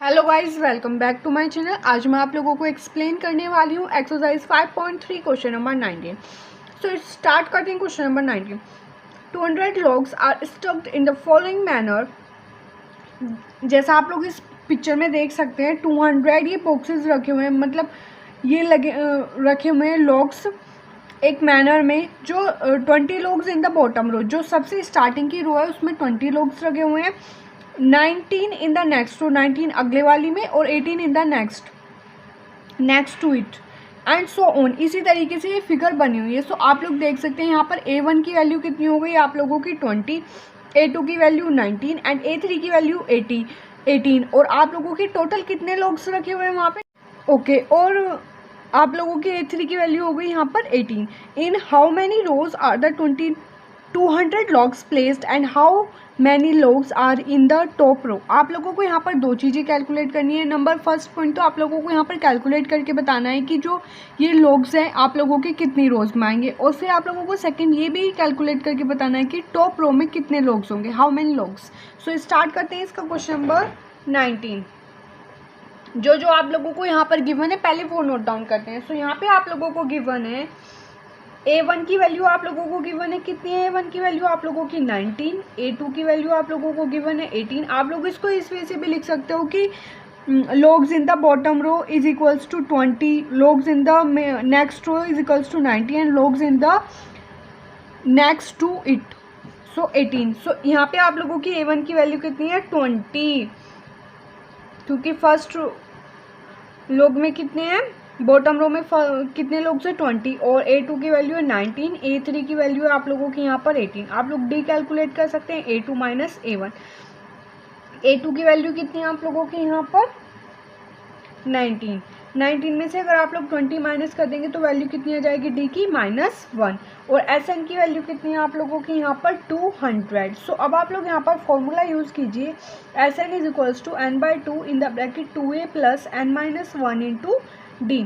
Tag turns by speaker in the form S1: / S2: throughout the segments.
S1: Hello guys, welcome back to my channel. आज मैं आप लोगों को एक्सप्लेन करने वाली हूँ exercise 5.3 question number 19। So start करते हैं question number 19। 200 logs are stuck in the following manner. जैसा आप लोग इस पिक्चर में देख सकते हैं 200 ये बॉक्सेस रखे हुए हैं, मतलब ये रखे हुए हैं लॉग्स एक मैनर में। जो 20 logs in the bottom row, जो सबसे स्टार्टिंग की रो है उसमें 20 लॉग्स रखे हुए हैं, 19 इन द नेक्स्ट रो, 19 अगले वाली में, और 18 in the next to it, and so on. इसी तरीके से ये फिगर बनी हुई है। सो आप लोग देख सकते हैं यहाँ पर A1 की वैल्यू कितनी हो गई आप लोगों की 20, A2 की वैल्यू 19 एंड A3 की वैल्यू 18। और आप लोगों की टोटल कितने लॉग्स रखे हुए हैं वहाँ पे? ओके, और आप लोगों की A3 की वैल्यू हो गई यहाँ पर 18। In how many rows are the 200 logs placed and how many logs are in the top row. आप लोगों को यहाँ पर दो चीज़ें कैलकुलेट करनी है। नंबर फर्स्ट पॉइंट तो आप लोगों को यहाँ पर कैलकुलेट करके बताना है कि जो ये लॉग्स हैं आप लोगों के कितनी रोज में आएंगे, और फिर आप लोगों को सेकंड ये भी कैलकुलेट करके बताना है कि टॉप रो में कितने लॉग्स होंगे, how many logs. So start करते हैं इसका क्वेश्चन नंबर 19। जो आप लोगों को यहाँ पर गिवन है पहले वो नोट डाउन करते हैं। सो यहाँ पे आप लोगों को गिवन है A1 की वैल्यू आप लोगों को गिवन है कितनी है? A1 की वैल्यू आप लोगों की 19, A2 की वैल्यू आप लोगों को गिवन है 18। आप लोग इसको इस वे से भी लिख सकते हो कि logs in the bottom row is equals to 20, logs in the next row is equals to 90 and logs in the next to it, so 18। सो यहाँ पे आप लोगों की A1 की वैल्यू कितनी है 20, क्योंकि फर्स्ट लोग में कितने हैं, बॉटम रो में कितने लोग से 20, और A2 की वैल्यू है 19, A3 की वैल्यू है आप लोगों की यहाँ पर 18। आप लोग डी कैलकुलेट कर सकते हैं A2 माइनस A1। A2 की वैल्यू कितनी है आप लोगों की यहाँ पर 19 में से अगर आप लोग 20 माइनस कर देंगे तो वैल्यू कितनी आ जाएगी डी की -1। और Sn की वैल्यू कितनी है आप लोगों की यहाँ पर 200। सो अब आप लोग यहाँ पर फॉर्मूला यूज़ कीजिए, Sn is equals to n/2 in the bracket 2a plus n-1 into d.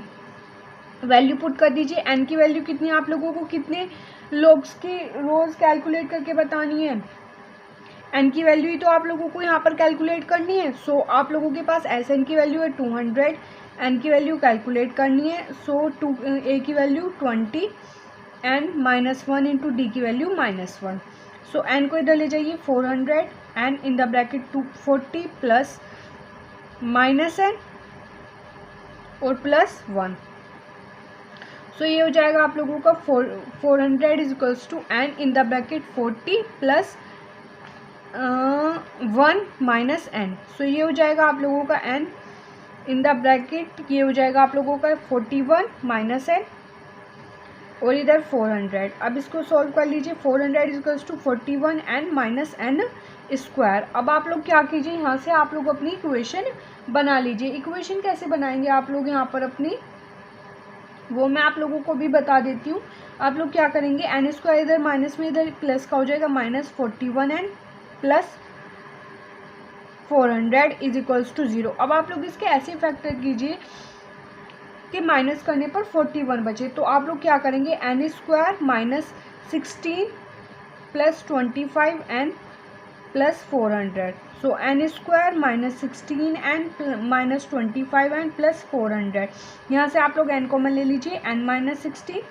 S1: Value put कर दीजिए। n की वैल्यू कितनी है आप लोगों को कितने लॉग्स की रोज कैलकुलेट करके बतानी है? n की वैल्यू ही तो आप लोगों को यहाँ पर कैलकुलेट करनी है। सो आप लोगों के पास Sn की वैल्यू है 200, n की वैल्यू कैलकुलेट करनी है। सो a की वैल्यू 20 n -1 इंटू डी की वैल्यू -1। सो n को इधर ले जाइए 400, n in the bracket 240 plus -n और +1। सो ये हो जाएगा आप लोगों का 400 is equals to n in the bracket 40 plus 1 minus n। So ये हो जाएगा आप लोगों का n इन द ब्रैकेट, ये हो जाएगा आप लोगों का 41 माइनस n और इधर 400। अब इसको सॉल्व कर लीजिए। 400 is equals to 41 n minus n square. अब आप लोग क्या कीजिए, यहाँ से आप लोग अपनी इक्वेशन बना लीजिए। इक्वेशन कैसे बनाएंगे आप लोग यहाँ पर अपनी, वो मैं आप लोगों को भी बता देती हूँ। आप लोग क्या करेंगे, n स्क्वायर इधर माइनस में इधर प्लस का हो जाएगा, -41n plus 400 is equals to 0। अब आप लोग इसके ऐसे फैक्टर कीजिए कि माइनस करने पर 41 बचे। तो आप लोग क्या करेंगे, n square -16 plus 25n plus 400। सो n square -16n -25n plus 400। यहाँ से आप लोग n कॉमन ले लीजिए, n -16।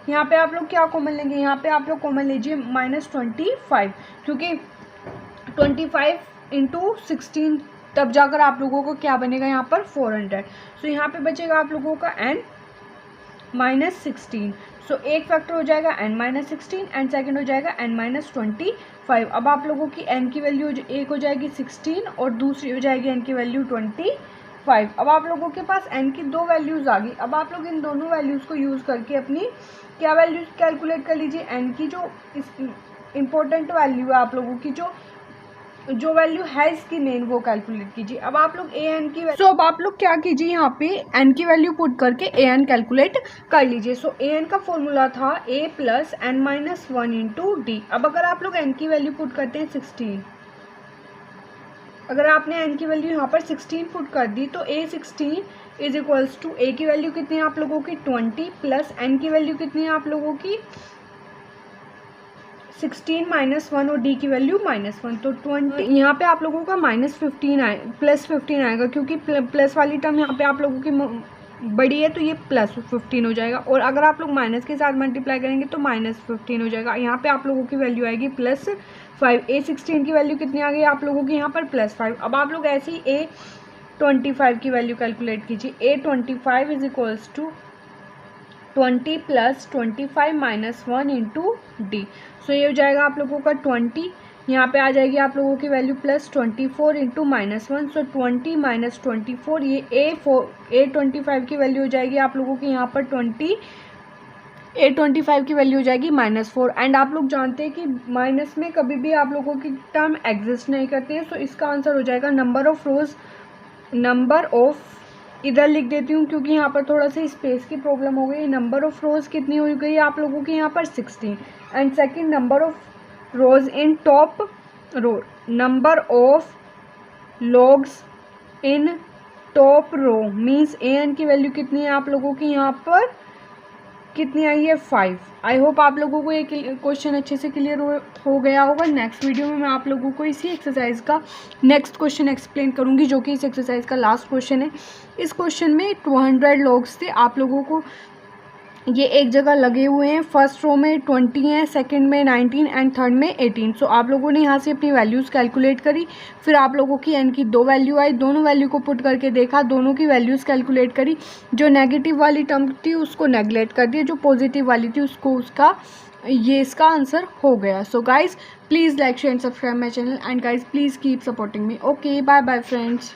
S1: यहाँ पे आप लोग क्या कॉमन लेंगे, यहाँ पे आप लोग कॉमन लीजिए -25, क्योंकि 25 इंटू 16 तब जाकर आप लोगों को क्या बनेगा यहाँ पर 400। सो यहाँ पे बचेगा आप लोगों का n -16। सो एक फैक्टर हो जाएगा n -16 एंड सेकंड हो जाएगा n -25। अब आप लोगों की n की वैल्यू एक हो जाएगी 16 और दूसरी हो जाएगी n की वैल्यू 25। अब आप लोगों के पास n की दो वैल्यूज़ आ गई। अब आप लोग इन दोनों वैल्यूज़ को यूज़ करके अपनी क्या वैल्यूज कैलकुलेट कर लीजिए। n की जो इम्पोर्टेंट वैल्यू है आप लोगों की, जो वैल्यू है इसकी मेन, वो कैलकुलेट कीजिए। अब आप लोग an की वैल्यू, अब आप लोग क्या कीजिए, यहाँ पे n की वैल्यू पुट करके an कैलकुलेट कर लीजिए। सो an का फॉर्मूला था a plus n-1 into D. अब अगर आप लोग n की वैल्यू पुट करते हैं 16, अगर आपने n की वैल्यू यहाँ पर 16 पुट कर दी तो a16 is equals to a की वैल्यू कितनी है आप लोगों की 20 प्लस n की वैल्यू कितनी है आप लोगों की 16 -1 और d की वैल्यू -1, तो 20। यहाँ पे आप लोगों का -15 आए +15 आएगा, क्योंकि प्लस वाली टर्म यहाँ पे आप लोगों की बड़ी है, तो ये +15 हो जाएगा। और अगर आप लोग माइनस के साथ मल्टीप्लाई करेंगे तो -15 हो जाएगा। यहाँ पे आप लोगों की वैल्यू आएगी +5। A16 की वैल्यू कितनी आ गई आप लोगों की यहाँ पर +5। अब आप लोग ऐसे ही A25 की वैल्यू कैलकुलेट कीजिए। A25 is equals to 20 + 25 - 1 into D. So ये हो जाएगा आप लोगों का 20। यहाँ पे आ जाएगी आप लोगों की वैल्यू +24 इंटू -1। सो 20 - 24, ये A25 की वैल्यू हो जाएगी आप लोगों की यहाँ पर A25 की वैल्यू हो जाएगी -4। एंड आप लोग जानते हैं कि माइनस में कभी भी आप लोगों की टर्म एग्जिस्ट नहीं करती है। सो इसका आंसर हो जाएगा नंबर ऑफ इधर लिख देती हूँ, क्योंकि यहाँ पर थोड़ा सा स्पेस की प्रॉब्लम हो गई। नंबर ऑफ रोज कितनी हो गई आप लोगों की यहाँ पर 16। And second, number of rows in top row, number of logs in top row means an की वैल्यू कितनी है आप लोगों की यहाँ पर कितनी आई है 5। आई होप आप लोगों को ये क्वेश्चन अच्छे से क्लियर हो गया होगा। नेक्स्ट वीडियो में मैं आप लोगों को इसी एक्सरसाइज का नेक्स्ट क्वेश्चन एक्सप्लेन करूंगी, जो कि इस एक्सरसाइज का लास्ट क्वेश्चन है। इस क्वेश्चन में 200 लॉग्स थे। आप लोगों को ये एक जगह लगे हुए हैं। फर्स्ट रो में 20 है, सेकंड में 19 एंड थर्ड में 18। सो आप लोगों ने यहाँ से अपनी वैल्यूज़ कैलकुलेट करी। फिर आप लोगों की n की 2 वैल्यू आई, दोनों वैल्यू को पुट करके देखा, दोनों की वैल्यूज़ कैलकुलेट करी। जो नेगेटिव वाली टर्म थी उसको नेगलेक्ट कर दिया, जो पॉजिटिव वाली थी उसको इसका आंसर हो गया। So guys please like share and subscribe my channel, and guys please keep supporting me. Okay, bye bye friends.